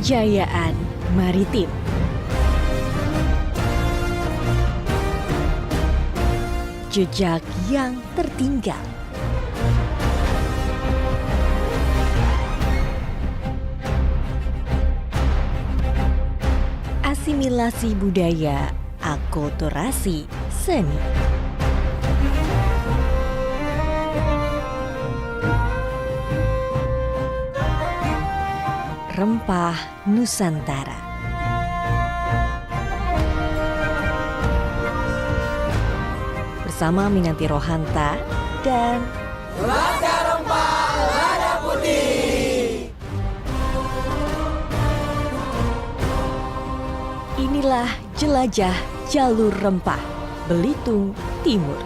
Kejayaan Maritim. Jejak yang tertinggal. Asimilasi budaya, akulturasi seni. Rempah Nusantara. Bersama Minanti Rohanta dan Laskar Rempah Lada Putih. Inilah jelajah jalur rempah Belitung Timur.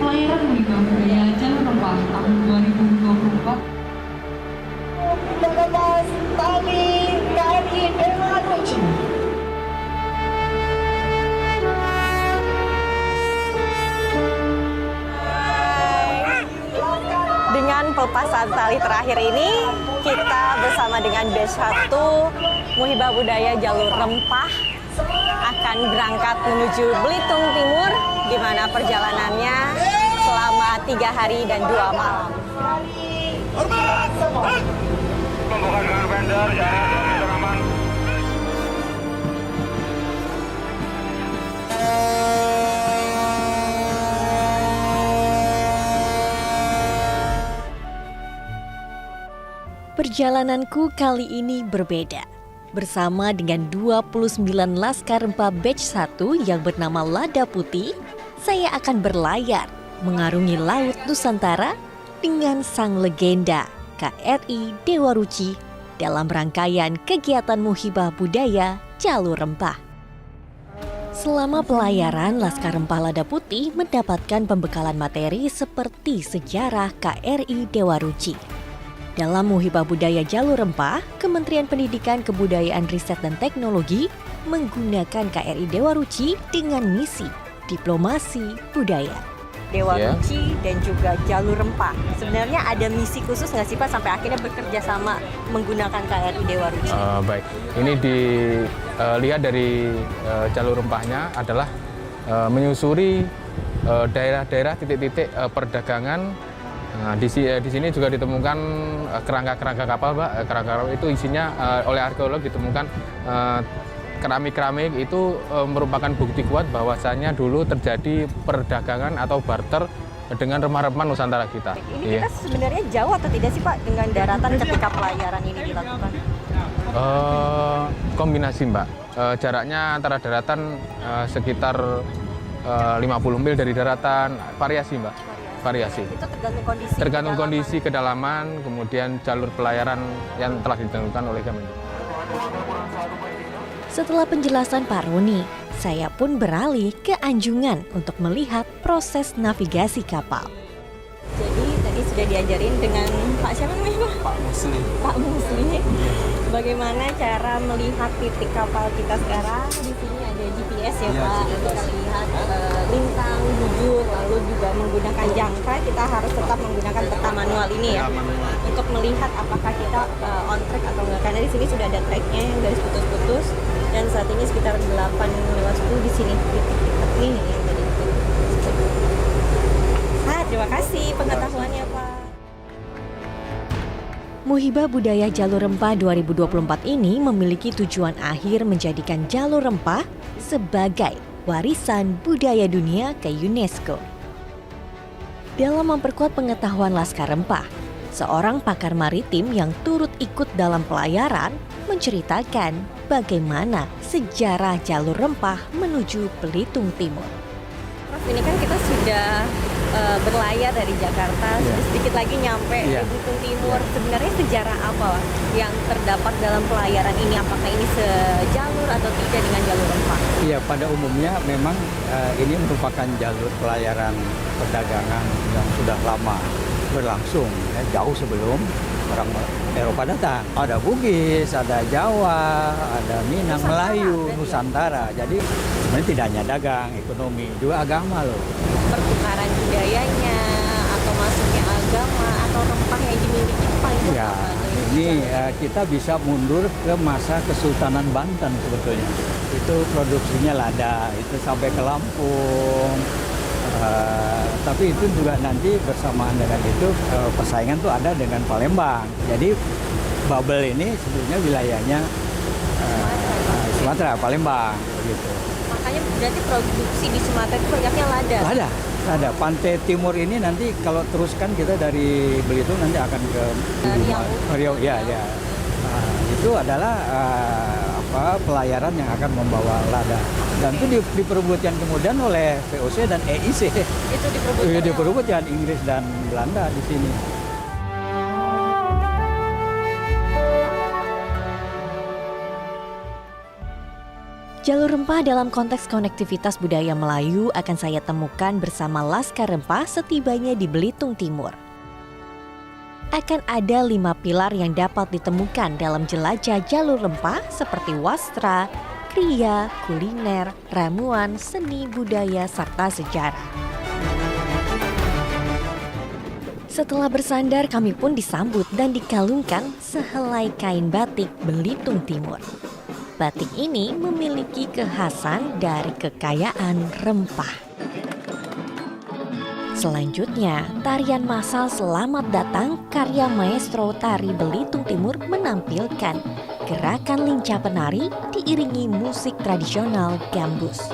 Pelayaran Muhibah Budaya Jalur Rempah tahun 2024. Mengemas tali KRI Dewa Ruci. Dengan pelepasan tali terakhir ini, kita bersama dengan batch 1 Muhibah Budaya Jalur Rempah akan berangkat menuju Belitung Timur, di mana perjalanannya selama 3 hari dan 2 malam. Pembukaan dengan vendor, jarak aman. Perjalananku kali ini berbeda. Bersama dengan 29 Laskar Rempah batch 1 yang bernama Lada Putih, saya akan berlayar mengarungi Laut Nusantara dengan sang legenda KRI Dewa Ruci dalam rangkaian kegiatan Muhibah Budaya Jalur Rempah. Selama pelayaran, Laskar Rempah Lada Putih mendapatkan pembekalan materi seperti sejarah KRI Dewa Ruci. Dalam Muhibah Budaya Jalur Rempah, Kementerian Pendidikan, Kebudayaan, Riset, dan Teknologi menggunakan KRI Dewa Ruci dengan misi diplomasi budaya. Dewa Ruci dan juga Jalur Rempah. Sebenarnya ada misi khusus nggak sih Pak sampai akhirnya bekerja sama menggunakan KRI Dewa Ruci? Baik, ini dilihat dari jalur rempahnya adalah menyusuri daerah-daerah titik-titik perdagangan. Nah, di sini juga ditemukan kerangka-kerangka kapal, Pak. Kerangka kapal itu isinya oleh arkeolog ditemukan keramik-keramik itu merupakan bukti kuat bahwasannya dulu terjadi perdagangan atau barter dengan rempah-rempah Nusantara kita. Ini kita sebenarnya jauh atau tidak sih Pak dengan daratan ketika pelayaran ini dilakukan? Kombinasi, Mbak. Jaraknya antara daratan sekitar 50 mil dari daratan, variasi, Mbak. Variasi. Itu tergantung kondisi. Tergantung kondisi kedalaman, kemudian jalur pelayaran yang telah ditentukan oleh Kemenlu. Setelah penjelasan Pak Roni, saya pun beralih ke Anjungan untuk melihat proses navigasi kapal. Jadi tadi sudah diajarin dengan Pak siapa namanya Pak? Pak Musli. Pak Musli. Bagaimana cara melihat titik kapal kita sekarang? Di sini ada GPS ya Pak. Kita lihat lintang, bujur, lalu juga menggunakan jangka. Kita harus tetap menggunakan peta manual ini ya, untuk melihat apakah kita on track atau enggak. Karena di sini sudah ada tracknya yang garis putus-putus. Dan saat ini sekitar 8:10 di sini titik-titik ini yang tadi. Terima kasih pengetahuannya Pak. Muhibah Budaya Jalur Rempah 2024 ini memiliki tujuan akhir menjadikan Jalur Rempah sebagai warisan budaya dunia ke UNESCO. Dalam memperkuat pengetahuan Laskar Rempah, seorang pakar maritim yang turut ikut dalam pelayaran menceritakan bagaimana sejarah Jalur Rempah menuju Belitung Timur. Prof, ini kan kita sudah berlayar dari Jakarta, sedikit lagi nyampe di Belitung Timur. Sebenarnya sejarah apa yang terdapat dalam pelayaran ini? Apakah ini sejalur atau tidak dengan Jalur Rempah? Iya, pada umumnya memang ini merupakan jalur pelayaran perdagangan yang sudah lama berlangsung, jauh sebelum orang Eropa datang. Ada Bugis, ada Jawa, ada Minang, Melayu, Nusantara. Jadi sebenarnya tidak hanya dagang, ekonomi, juga agama loh. Pertukaran budayanya atau masuknya agama atau rempah yang dimiliki paling Ya, ini kita bisa mundur ke masa Kesultanan Banten sebetulnya. Itu produksinya lada, itu sampai ke Lampung. Tapi itu juga nanti bersamaan dengan itu persaingan tuh ada dengan Palembang. Jadi Babel ini sebetulnya wilayahnya Sumatera, Palembang gitu. Makanya berarti produksi di Sumatera itu banyaknya lada. Lada. Pantai Timur ini nanti kalau teruskan kita dari Belitung nanti akan ke Riau. Ya. Nah, itu adalah pelayaran yang akan membawa lada. Dan itu diperebutkan kemudian oleh VOC dan EIC. Itu diperebutkan. Diperebutkan Inggris dan Belanda di sini. Jalur rempah dalam konteks konektivitas budaya Melayu akan saya temukan bersama Laskar Rempah setibanya di Belitung Timur. Akan ada 5 pilar yang dapat ditemukan dalam jelajah jalur rempah seperti wastra, kriya, kuliner, ramuan, seni, budaya, serta sejarah. Setelah bersandar, kami pun disambut dan dikalungkan sehelai kain batik Belitung Timur. Batik ini memiliki kekhasan dari kekayaan rempah. Selanjutnya, tarian massal Selamat Datang karya maestro tari Belitung Timur menampilkan gerakan lincah penari diiringi musik tradisional gambus.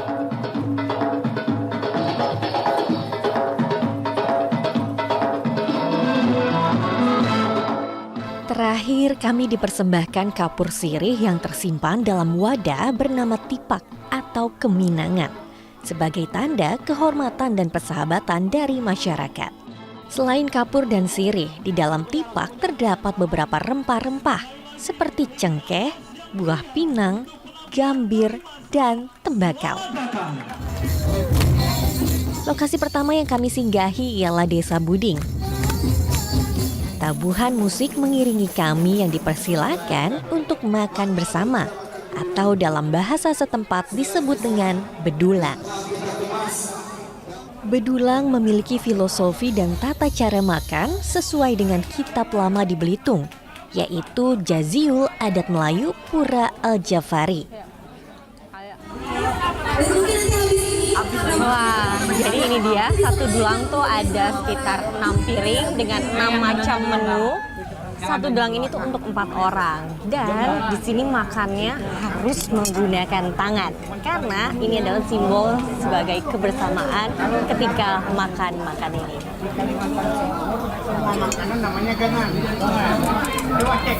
Terakhir, kami dipersembahkan kapur sirih yang tersimpan dalam wadah bernama tipak atau keminangan sebagai tanda kehormatan dan persahabatan dari masyarakat. Selain kapur dan sirih, di dalam tipak terdapat beberapa rempah-rempah seperti cengkeh, buah pinang, gambir, dan tembakau. Lokasi pertama yang kami singgahi ialah Desa Buding. Tabuhan musik mengiringi kami yang dipersilakan untuk makan bersama atau dalam bahasa setempat disebut dengan bedulang. Bedulang memiliki filosofi dan tata cara makan sesuai dengan kitab lama di Belitung, yaitu Jaziul Adat Melayu Pura Al-Jafari. Wah, jadi ini dia, satu dulang tuh ada sekitar 6 piring dengan 6 macam menu. Satu dulang ini tuh untuk 4 orang. Dan di sini makannya harus menggunakan tangan. Karena ini adalah simbol sebagai kebersamaan ketika makan ini. Makanan namanya gangan. Coba cek.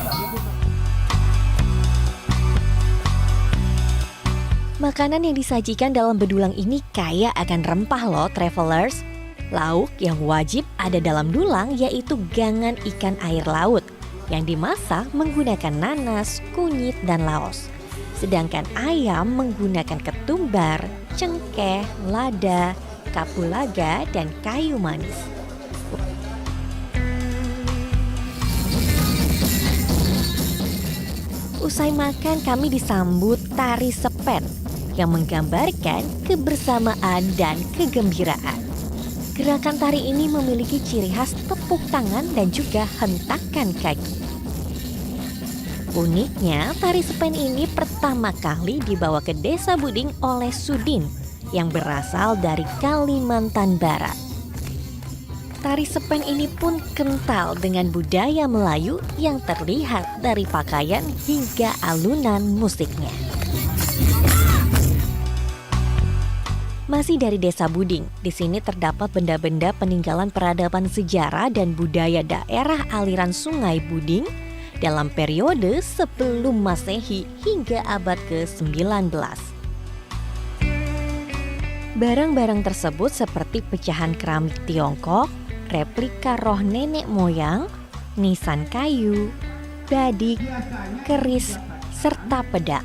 Makanan yang disajikan dalam bedulang ini kaya akan rempah loh, travelers. Lauk yang wajib ada dalam dulang yaitu gangan ikan air laut yang dimasak menggunakan nanas, kunyit, dan laos. Sedangkan ayam menggunakan ketumbar, cengkeh, lada, kapulaga, dan kayu manis. Usai makan kami disambut tari sepen yang menggambarkan kebersamaan dan kegembiraan. Gerakan tari ini memiliki ciri khas tepuk tangan dan juga hentakan kaki. Uniknya, tari sepen ini pertama kali dibawa ke Desa Buding oleh Sudin yang berasal dari Kalimantan Barat. Tari sepen ini pun kental dengan budaya Melayu yang terlihat dari pakaian hingga alunan musiknya. Masih dari Desa Buding, di sini terdapat benda-benda peninggalan peradaban sejarah dan budaya daerah aliran Sungai Buding dalam periode sebelum Masehi hingga abad ke-19. Barang-barang tersebut seperti pecahan keramik Tiongkok, replika roh nenek moyang, nisan kayu, badik, keris, serta pedang.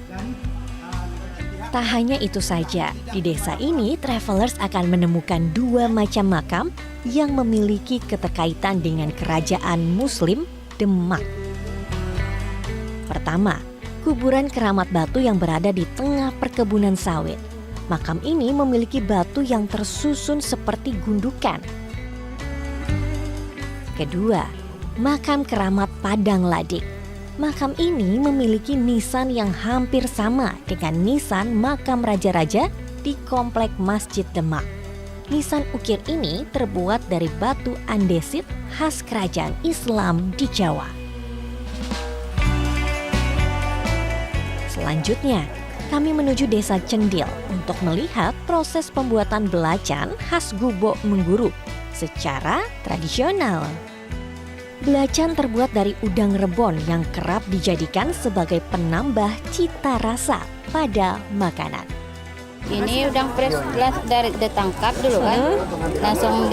Tak hanya itu saja, di desa ini travelers akan menemukan 2 macam makam yang memiliki keterkaitan dengan kerajaan Muslim Demak. Pertama, kuburan keramat batu yang berada di tengah perkebunan sawit. Makam ini memiliki batu yang tersusun seperti gundukan. Kedua, makam keramat Padang Ladik. Makam ini memiliki nisan yang hampir sama dengan nisan makam raja-raja di komplek Masjid Demak. Nisan ukir ini terbuat dari batu andesit khas kerajaan Islam di Jawa. Selanjutnya, kami menuju Desa Cendil untuk melihat proses pembuatan belacan khas gubok mengguru secara tradisional. Belacan terbuat dari udang rebon yang kerap dijadikan sebagai penambah cita rasa pada makanan. Ini udang fresh dari ditangkap dulu kan, langsung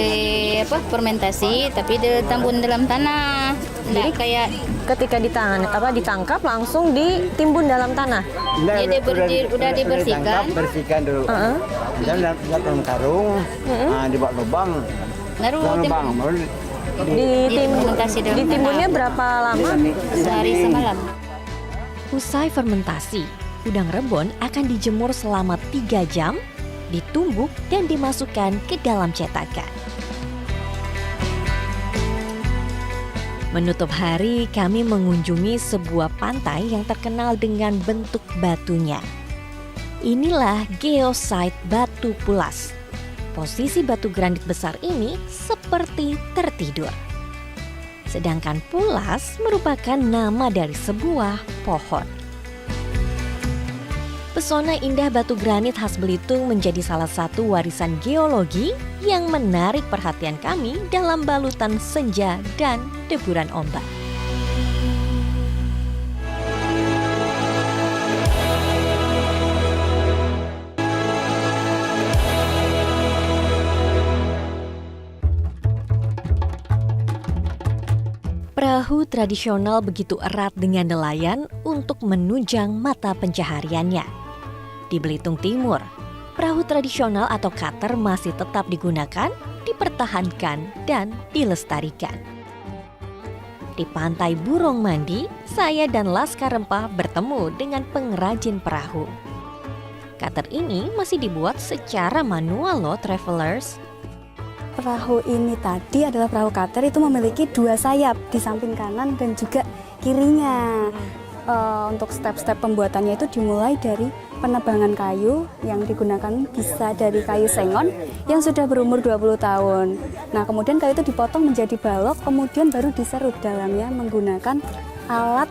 fermentasi, tapi ditambun dalam tanah. Jadi kayak Ketika ditangkap langsung ditimbun dalam tanah. jadi udah dibersihkan, bersihkan dulu. Kita dalam karung, dibuat lubang, baru baru fermentasi dalam Ditimbunnya tanah. berapa lama? Sehari semalam. Usai fermentasi, udang rebon akan dijemur selama 3 jam, ditumbuk dan dimasukkan ke dalam cetakan. Menutup hari, kami mengunjungi sebuah pantai yang terkenal dengan bentuk batunya. Inilah geosite Batu Pulas. Posisi batu granit besar ini seperti tertidur. Sedangkan pulas merupakan nama dari sebuah pohon. Pesona indah batu granit khas Belitung menjadi salah satu warisan geologi yang menarik perhatian kami dalam balutan senja dan deburan ombak. Perahu tradisional begitu erat dengan nelayan untuk menunjang mata pencahariannya. Di Belitung Timur, perahu tradisional atau cutter masih tetap digunakan, dipertahankan, dan dilestarikan. Di pantai Burong Mandi, saya dan Laskar Rempah bertemu dengan pengrajin perahu. Cutter ini masih dibuat secara manual loh, travelers. Perahu ini tadi adalah perahu cutter, itu memiliki 2 sayap di samping kanan dan juga kirinya. Untuk step-step pembuatannya itu dimulai dari penebangan kayu yang digunakan bisa dari kayu sengon yang sudah berumur 20 tahun. Nah, kemudian kayu itu dipotong menjadi balok, kemudian baru diserut dalamnya menggunakan alat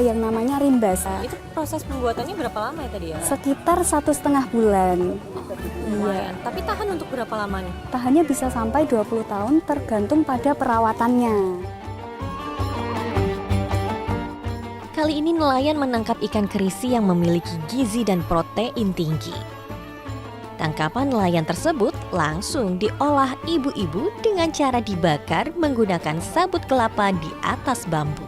yang namanya rimbas. Itu proses pembuatannya berapa lama ya tadi ya? Sekitar 1,5 bulan. Lumayan. Tapi tahan untuk berapa lama nih? Tahannya bisa sampai 20 tahun tergantung pada perawatannya. Kali ini nelayan menangkap ikan kerisi yang memiliki gizi dan protein tinggi. Tangkapan nelayan tersebut langsung diolah ibu-ibu dengan cara dibakar menggunakan sabut kelapa di atas bambu.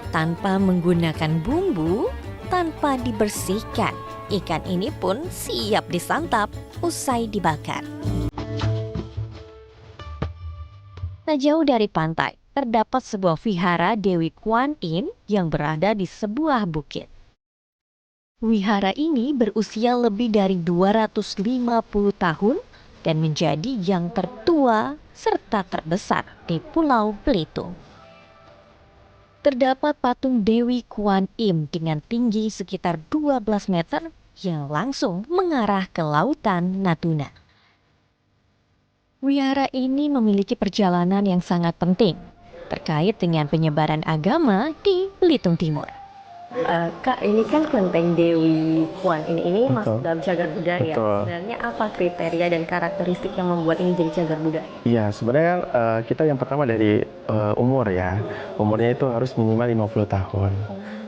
Tanpa menggunakan bumbu, tanpa dibersihkan, ikan ini pun siap disantap usai dibakar. Tak jauh dari pantai, terdapat sebuah vihara Dewi Kuan Yin yang berada di sebuah bukit. Wihara ini berusia lebih dari 250 tahun dan menjadi yang tertua serta terbesar di Pulau Belitung. Terdapat patung Dewi Kuan Im dengan tinggi sekitar 12 meter yang langsung mengarah ke lautan Natuna. Wihara ini memiliki perjalanan yang sangat penting terkait dengan penyebaran agama di Belitung Timur. Kak, ini kan kelenteng Dewi Kuan ini masuk Betul. dalam cagar budaya. Betul. Sebenarnya apa kriteria dan karakteristik yang membuat ini jadi cagar budaya? Iya, sebenarnya kita yang pertama dari umur ya. Umurnya itu harus minimal 50 tahun.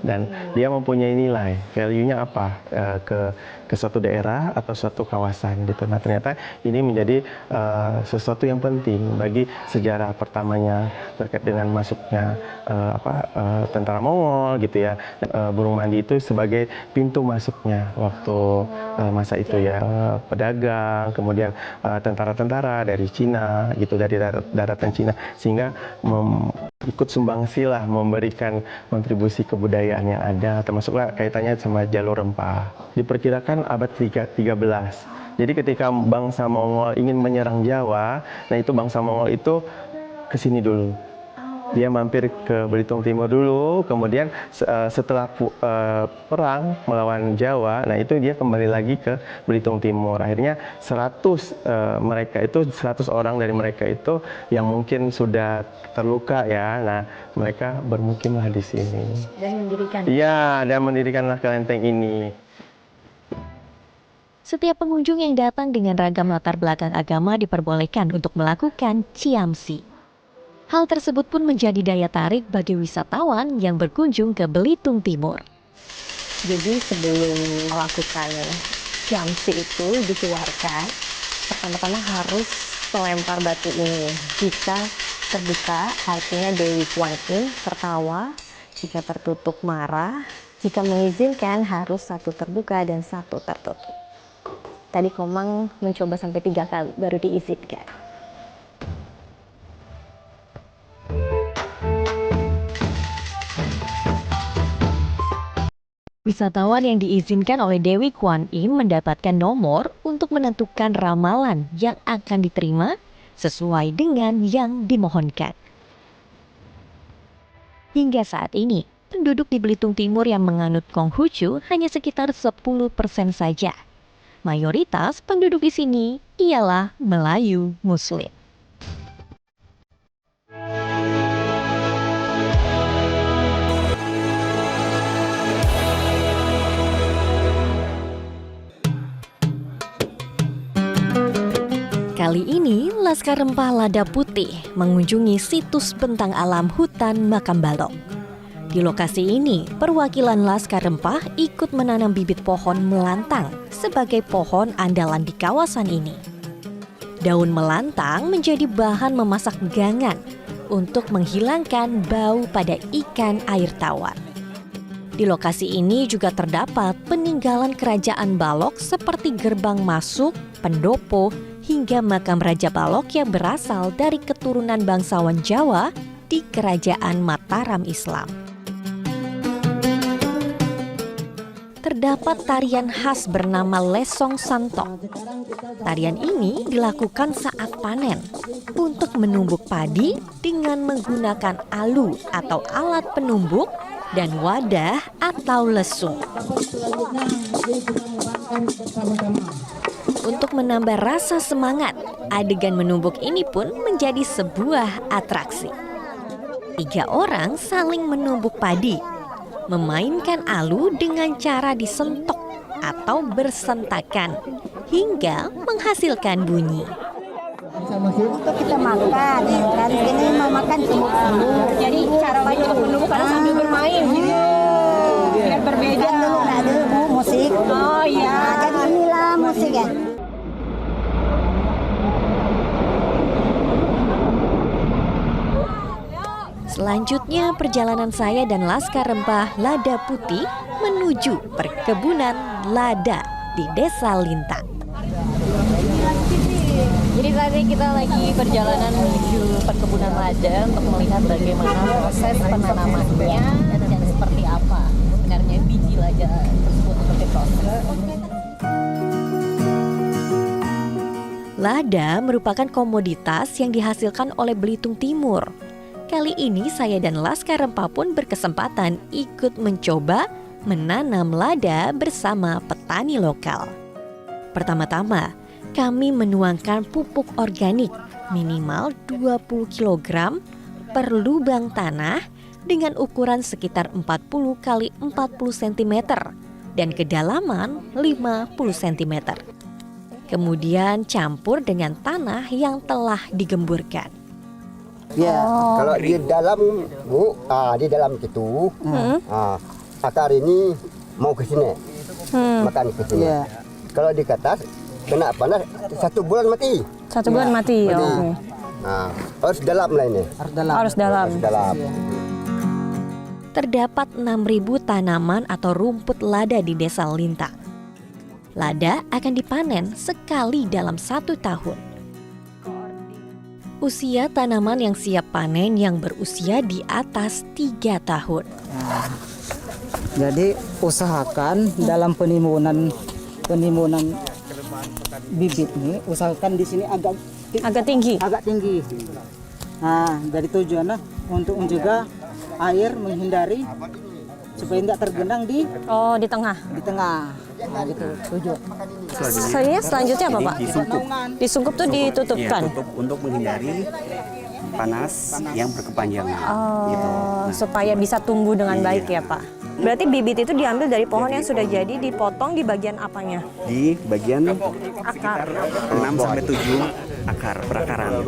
Dan dia mempunyai nilai, value-nya apa ke suatu daerah atau suatu kawasan gitu. Nah, ternyata ini menjadi sesuatu yang penting bagi sejarah pertamanya terkait dengan masuknya tentara Mongol gitu ya. Burung Mandi itu sebagai pintu masuknya waktu masa itu ya, pedagang, kemudian tentara-tentara dari Cina gitu, dari daratan Cina, sehingga ikut sumbangsi lah, memberikan kontribusi kebudayaan yang ada, termasuklah kaitannya sama jalur rempah. Diperkirakan abad 13. Jadi ketika bangsa Mongol ingin menyerang Jawa, nah itu bangsa Mongol itu ke sini dulu. Dia mampir ke Belitung Timur dulu, kemudian setelah perang melawan Jawa, nah itu dia kembali lagi ke Belitung Timur. Akhirnya 100 orang dari mereka itu yang mungkin sudah terluka ya, nah mereka bermukimlah di sini. Dan mendirikan. Iya, dan mendirikanlah kelenteng ini. Setiap pengunjung yang datang dengan ragam latar belakang agama diperbolehkan untuk melakukan ciamsi. Hal tersebut pun menjadi daya tarik bagi wisatawan yang berkunjung ke Belitung Timur. Jadi sebelum melakukan ciamsi itu dikeluarkan, pertama-tama harus melempar batu ini. Jika terbuka, artinya Dewi Kuan Yin tertawa. Jika tertutup, marah. Jika mengizinkan, harus satu terbuka dan satu tertutup. Tadi Komang mencoba sampai 3 kali, baru diizinkan. Wisatawan yang diizinkan oleh Dewi Kuan Yin mendapatkan nomor untuk menentukan ramalan yang akan diterima sesuai dengan yang dimohonkan. Hingga saat ini, penduduk di Belitung Timur yang menganut Konghucu hanya sekitar 10% saja. Mayoritas penduduk di sini ialah Melayu Muslim. Kali ini, Laskar Rempah Lada Putih mengunjungi situs bentang alam hutan Makam Balok. Di lokasi ini, perwakilan Laskar Rempah ikut menanam bibit pohon melantang sebagai pohon andalan di kawasan ini. Daun melantang menjadi bahan memasak gangan untuk menghilangkan bau pada ikan air tawar. Di lokasi ini juga terdapat peninggalan kerajaan Balok seperti gerbang masuk, pendopo, hingga makam Raja Balok yang berasal dari keturunan bangsawan Jawa di Kerajaan Mataram Islam. Terdapat tarian khas bernama Lesong Santok. Tarian ini dilakukan saat panen untuk menumbuk padi dengan menggunakan alu atau alat penumbuk dan wadah atau lesung. Untuk menambah rasa semangat, adegan menumbuk ini pun menjadi sebuah atraksi. 3 orang saling menumbuk padi, memainkan alu dengan cara disentok atau bersentakan hingga menghasilkan bunyi. Untuk kita makan, kan ini mau makan semua. Jadi cara untuk menumbuk karena sambil bermain gitu. Biar berbeda. Kan dulu ada musik. Oh iya. Nah, jadi inilah musik ya. Selanjutnya perjalanan saya dan Laskar Rempah Lada Putih menuju perkebunan lada di Desa Lintang. Jadi tadi kita lagi perjalanan menuju perkebunan lada untuk melihat bagaimana proses penanamannya dan seperti apa sebenarnya biji lada tersebut untuk diproses. Lada merupakan komoditas yang dihasilkan oleh Belitung Timur. Kali ini saya dan Laskar Rempah pun berkesempatan ikut mencoba menanam lada bersama petani lokal. Pertama-tama, kami menuangkan pupuk organik minimal 20 kg per lubang tanah dengan ukuran sekitar 40 x 40 cm dan kedalaman 50 cm. Kemudian campur dengan tanah yang telah digemburkan. Ya, kalau di dalam Bu, di dalam itu akar ini mau ke sini, makan ke sini. Kalau di atas kena panas 1 bulan mati. 1 bulan mati. Okay. Nah, harus dalam lah ini. Harus dalam. Terdapat 6.000 tanaman atau rumput lada di Desa Lintang. Lada akan dipanen sekali dalam 1 tahun. Usia tanaman yang siap panen yang berusia di atas 3 tahun. Jadi usahakan dalam penimbunan bibit ini, usahakan di sini agak tinggi. Nah, dari tujuannya untuk mencegah air menghindari supaya tidak tergenang di tengah. Nah, gitu tujuan. Selanjutnya apa, Pak? Disungkup. Disungkup tuh ditutupkan. Iya, tutup untuk menghindari panas yang berkepanjangan. Gitu. Supaya bisa tumbuh dengan baik ya, Pak. Berarti bibit itu diambil dari pohon yang sudah jadi, dipotong di bagian apanya? Di bagian sekitar 6-7 akar perakaran.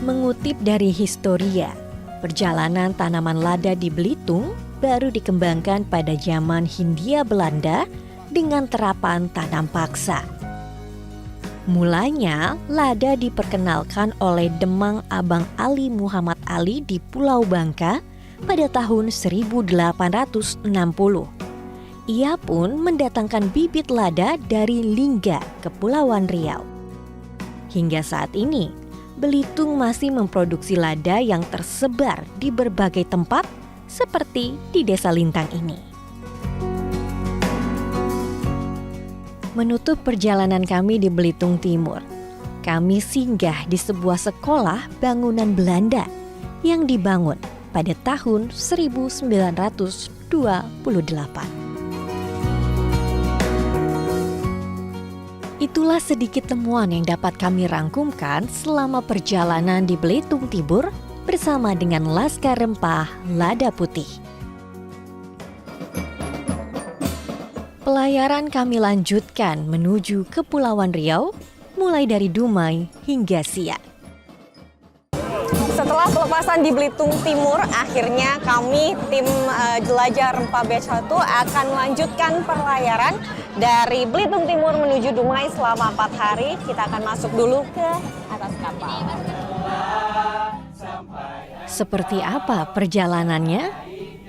Mengutip dari Historia, perjalanan tanaman lada di Belitung baru dikembangkan pada zaman Hindia Belanda dengan terapan tanam paksa. Mulanya, lada diperkenalkan oleh Demang Abang Ali Muhammad Ali di Pulau Bangka pada tahun 1860. Ia pun mendatangkan bibit lada dari Lingga, Kepulauan Riau. Hingga saat ini, Belitung masih memproduksi lada yang tersebar di berbagai tempat seperti di Desa Lintang ini. Menutup perjalanan kami di Belitung Timur, kami singgah di sebuah sekolah bangunan Belanda yang dibangun pada tahun 1928. Itulah sedikit temuan yang dapat kami rangkumkan selama perjalanan di Belitung Timur bersama dengan Laskar Rempah Lada Putih. Pelayaran kami lanjutkan menuju Kepulauan Riau, mulai dari Dumai hingga Siak. Setelah pelepasan di Belitung Timur, akhirnya kami tim jelajah Rempah Batch 1 akan melanjutkan pelayaran dari Belitung Timur menuju Dumai selama 4 hari. Kita akan masuk dulu ke atas kapal. Seperti apa perjalanannya?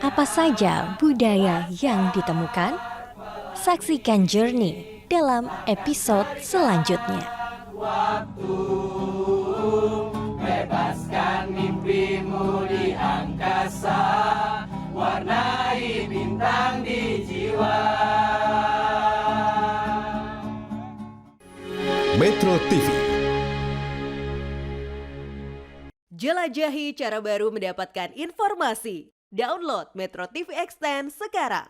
Apa saja budaya yang ditemukan? Saksikan Journey dalam episode selanjutnya. Bebaskan mimpimu di angkasa, warnai bintang di jiwa. Metro TV. Jelajahi cara baru mendapatkan informasi. Download Metro TV Extend sekarang.